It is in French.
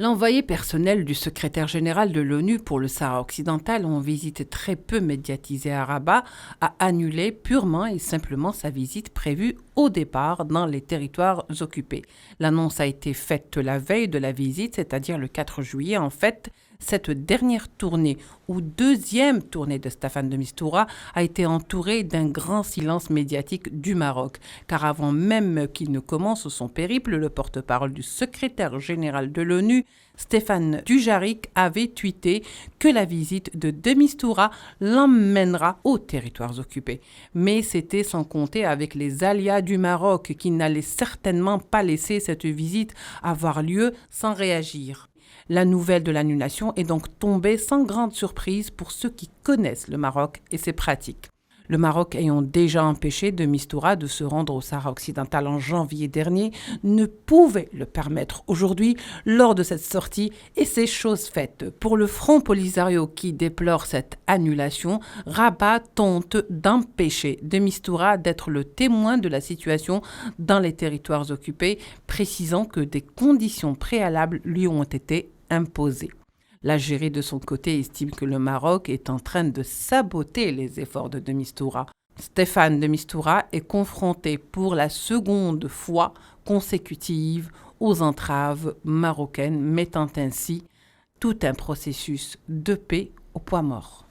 L'envoyé personnel du secrétaire général de l'ONU pour le Sahara occidental, en visite très peu médiatisée à Rabat, a annulé purement et simplement sa visite prévue au départ dans les territoires occupés. L'annonce a été faite la veille de la visite, c'est-à-dire le 4 juillet. En fait, cette dernière tournée, ou deuxième tournée de Staffan de Mistura, a été entourée d'un grand silence médiatique du Maroc. Car avant même qu'il ne commence son périple, le porte-parole du secrétaire général de l'ONU, Stéphane Dujarric, avait tweeté que la visite de Mistura l'emmènera aux territoires occupés. Mais c'était sans compter avec les aléas du Maroc qui n'allaient certainement pas laisser cette visite avoir lieu sans réagir. La nouvelle de l'annulation est donc tombée sans grande surprise pour ceux qui connaissent le Maroc et ses pratiques. Le Maroc ayant déjà empêché de Mistura de se rendre au Sahara occidental en janvier dernier, ne pouvait le permettre aujourd'hui lors de cette sortie, et c'est chose faite. Pour le Front Polisario qui déplore cette annulation, Rabat tente d'empêcher de Mistura d'être le témoin de la situation dans les territoires occupés, précisant que des conditions préalables lui ont été imposées. L'Algérie, de son côté, estime que le Maroc est en train de saboter les efforts de Mistura. Stéphane de Mistura est confronté pour la seconde fois consécutive aux entraves marocaines, mettant ainsi tout un processus de paix au point mort.